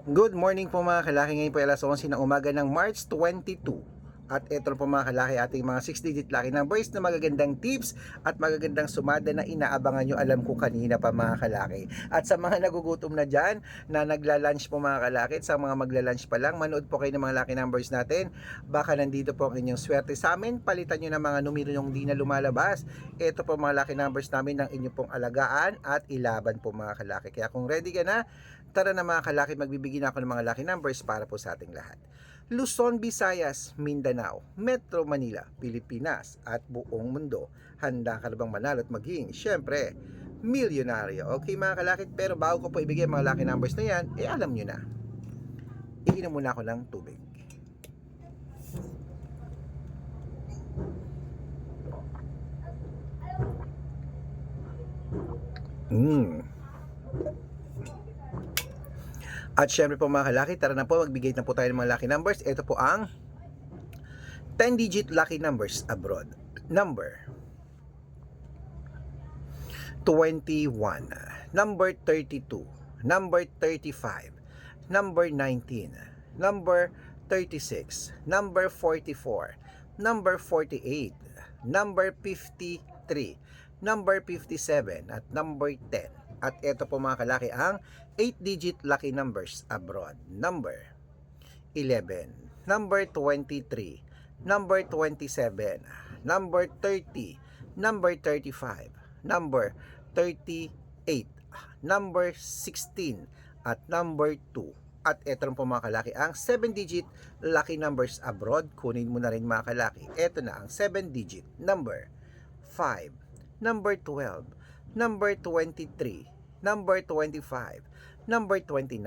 Good morning po mga kalaki. Ngayon po alas 11 ng umaga ng March 22. At ito po mga kalaki ating mga 6-digit lucky numbers na magagandang tips at magagandang sumada na inaabangan nyo, alam ko kanina pa mga kalaki. At sa mga nagugutom na dyan na nagla-lunch po mga kalaki, at sa mga magla-lunch pa lang, manood po kayo ng mga lucky numbers natin. Baka nandito po ang inyong swerte sa amin. Palitan nyo ng mga numero yung di na lumalabas. Ito po mga lucky numbers namin ng inyong pong alagaan at ilaban po mga kalaki. Kaya kung ready ka na, tara na mga kalaki, magbibigay na ako ng mga lucky numbers para po sa ating lahat. Luzon, Visayas, Mindanao, Metro Manila, Pilipinas at buong mundo. Handa ka na bang manalo at maging, syempre, milyonaryo? Okay mga kalakit, pero bago ko po ibigay mga lucky numbers na yan, alam nyo na, iinom muna ako ng tubig. At syempre po mga kalaki, tara na po, magbigay na po tayo ng mga lucky numbers. Ito po ang 10-digit lucky numbers abroad. Number 21, number 32, number 35, number 19, number 36, number 44, number 48, number 53, number 57, at number 10. At ito po mga kalaki ang 8-digit lucky numbers abroad. Number 11, number 23, number 27, number 30, number 35, number 38, number 16, at number 2. At ito lang po mga kalaki ang 7-digit lucky numbers abroad. Kunin mo na rin mga kalaki. Ito na ang 7-digit number 5, number 12, number 23, number 25, number 29,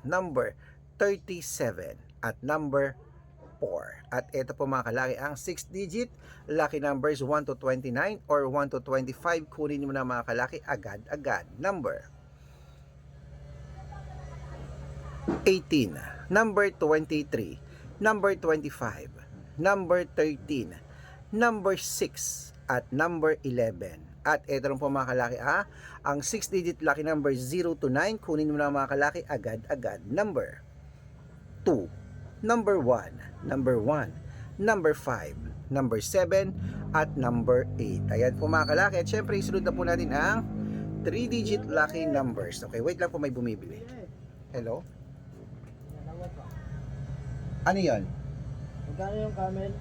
number 37, at number 4. At ito po mga kalaki ang 6-digit lucky numbers 1 to 29 or 1 to 25. Kunin mo na mga kalaki agad-agad. Number 18, number 23, number 25, number 13, number 6, at number 11. At ito lang po mga kalaki ang 6-digit lucky number 0 to 9. Kunin mo na mga kalaki agad-agad. Number 2, number 1, number 1, number 5, number 7, at number 8. Ayan po mga kalaki. At syempre isunod na po natin ang 3-digit lucky numbers. Okay, wait lang po, may bumibili. Hello? Ano yun? Magkano yung camel?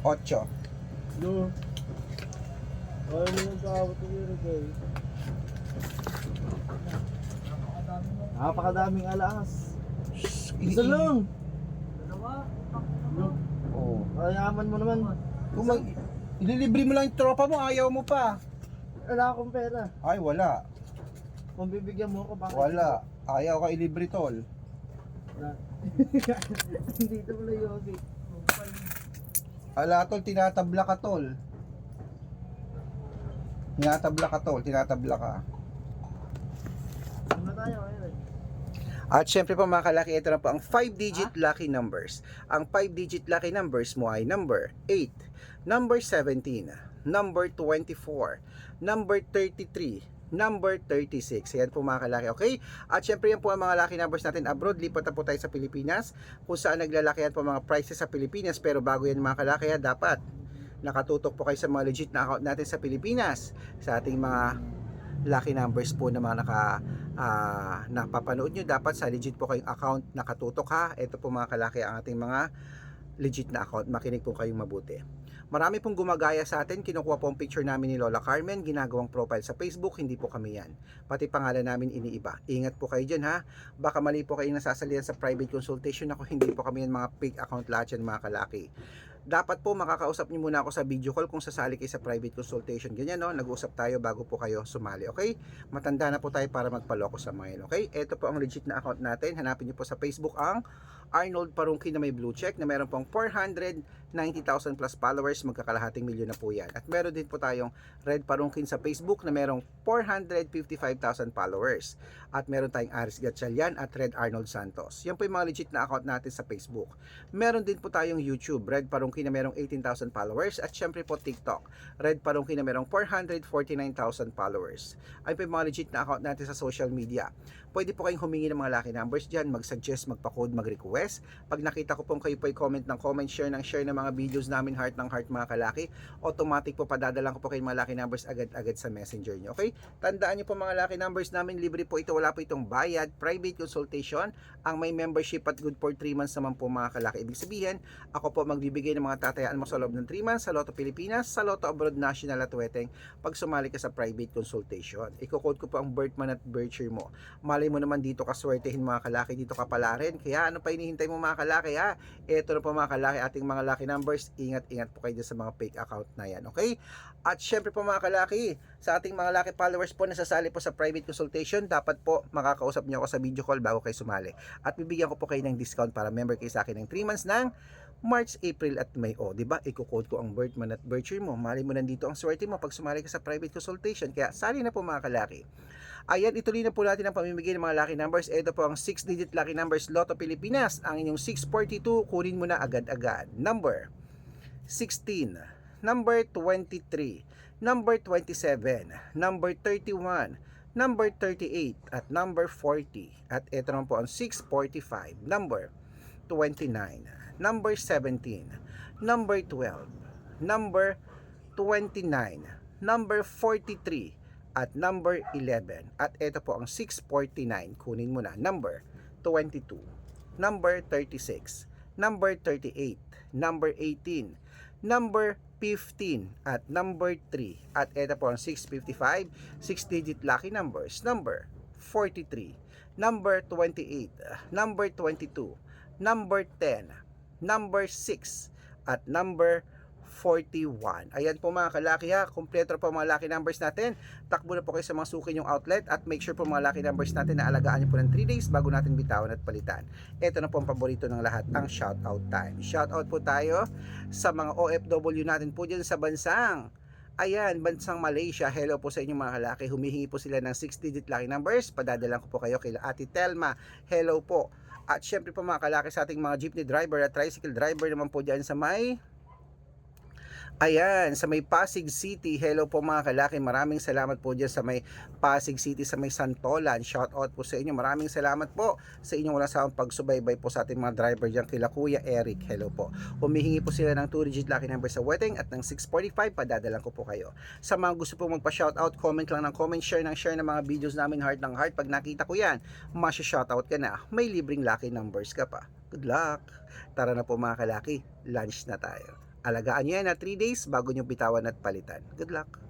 8. No. Ayaw mo nang kaawat ng Uruguay. Napakadaming alas. Isa lang. Dalawa. Oo. Kayaman mo naman. Kung ililibre mo lang yung tropa mo, ayaw mo pa. Wala akong pera. Ay, wala. Kung bibigyan mo ako, bakit? Wala. Ayaw ka ilibre, tol. Wala. Dito mo na yogi. Ala, tol, tinatabla ka, tol. Tinatabla ka, tol. Tinatabla ka. Ano tayo ngayon? At syempre po mga kalaki, ito na po ang 5-digit lucky numbers. Ang 5-digit lucky numbers mo ay number 8, number 17, number 24, number 33, number 36. Ayan po mga kalaki, okay? At syempre yan po ang mga lucky numbers natin abroad. Lipat na po tayo sa Pilipinas, kung saan naglalakihan po mga prices sa Pilipinas. Pero bago yan mga kalaki, dapat nakatutok po kayo sa mga legit na account natin sa Pilipinas, sa ating mga lucky numbers po na mga napapanood nyo. Dapat sa legit po kayong account nakatutok ha. Ito po mga kalaki ang ating mga legit na account. Makinig po kayong mabuti. Marami pong gumagaya sa atin. Kinukuha po ang picture namin ni Lola Carmen, ginagawang profile sa Facebook. Hindi po kami yan. Pati pangalan namin iniiba. Ingat po kayo dyan ha. Baka mali po kayong nasasalihan sa private consultation. Ako, hindi po kami yan mga fake account lahat yan mga kalaki. Dapat po makakausap niyo muna ako sa video call kung sasali kayo sa private consultation. Ganyan no, nag-uusap tayo bago po kayo sumali, okay? Matanda na po tayo para magpaloko sa mga yun, okay? Ito po ang legit na account natin. Hanapin niyo po sa Facebook ang Arnold Parungki na may blue check na meron pong 490,000 plus followers, magkakalahating milyon na po yan. At meron din po tayong Red Parungkin sa Facebook na merong 455,000 followers. At meron tayong Aris Gatchalian at Red Arnold Santos. Yan po yung mga legit na account natin sa Facebook. Meron din po tayong YouTube, Red Parungki na merong 18,000 followers. At syempre po TikTok, Red Parungki na merong 449,000 followers. Ay po yung mga legit na account natin sa social media. Pwede po kayong humingi ng mga lucky numbers dyan, mag-suggest, magpa-code, mag-request. Pag nakita ko pong kayo po ay comment ng comment, share ng mga videos namin, heart ng heart mga kalaki, automatic po padadalan ko po kayo mga lucky numbers agad-agad sa messenger nyo. Okay? Tandaan nyo po mga lucky numbers namin, libre po ito, wala po itong bayad, private consultation. Ang may membership at good for 3 months naman po mga kalaki. Ibig sabihin, ako po magbibigay ng mga tatayaan mo sa loob ng 3 months sa Lotto Pilipinas, sa Lotto Abroad National at Weteng pag sumali ka sa private consultation. Iko-code ko po ang birth month at birth year mo. Malay mo naman dito kaswertehin mga kalaki, dito ka pala rin. Kaya ano pa hinihintay mo mga kalaki ha? Ito na po mga kalaki, ating mga lucky numbers. Ingat-ingat po kayo dyan sa mga fake account na yan. Okay? At syempre po mga kalaki, sa ating mga lucky followers po na sasali po sa private consultation, dapat po makakausap niyo ako sa video call bago kayo sumali. At bibigyan ko po kayo ng discount para member kayo sa akin ng 3 months ng March, April at May. O, di ba? Iko-code ko ang birth month at birth year mo. Mali mo nandito ang swerte mo pag sumali ka sa private consultation. Kaya sali na po mga kalaki. Ayan, ituloy na po natin ang pamimigay ng mga lucky numbers. Ito po ang 6-digit lucky numbers Lotto Pilipinas. Ang inyong 642, kunin mo na agad-agad. Number 16, number 23, number 27, number 31, number 38, at number 40. At ito naman po ang 645, number 29, number 17, number 12, number 29, number 43, at number 11. At ito po ang 649, kunin mo na, number 22, number 36, number 38, number 18, number 15, at number 3. At ito po ang 655, 6-digit lucky numbers, number 43, number 28, number 22, number 10, number 6, at number 41. Ayan po mga kalaki ha, kompleto po mga lucky numbers natin. Takbo na po kayo sa mga suki nyong outlet at make sure po mga lucky numbers natin na alagaan nyo po ng 3 days bago natin bitawan at palitan. Ito na po ang paborito ng lahat, ang shoutout time. Shoutout po tayo sa mga OFW natin po dyan sa bansang bansang Malaysia. Hello po sa inyong mga kalaki. Humihingi po sila ng 6-digit lucky numbers. Padadalan ko po kayo kay Ate Telma. Hello po. At syempre po mga kalaki sa ating mga jeepney driver at tricycle driver naman po dyan sa may sa may Pasig City. Hello po mga kalaki. Maraming salamat po dyan sa may Pasig City, sa may Santolan. Shout out po sa inyo. Maraming salamat po sa inyong walang sawang pagsubaybay po sa ating mga driver dyan kila Kuya Eric. Hello po. Humihingi po sila ng 2-digit lucky number sa Weteng at ng 645. Padadalan ko po kayo. Sa mga gusto po magpa-shoutout, comment lang ng comment, share ng mga videos namin, heart ng heart. Pag nakita ko yan, masya-shoutout ka na. May libreng lucky numbers ka pa. Good luck. Tara na po mga kalaki. Lunch na tayo. Alagaan nyo yan na 3 days bago nyo bitawan at palitan. Good luck!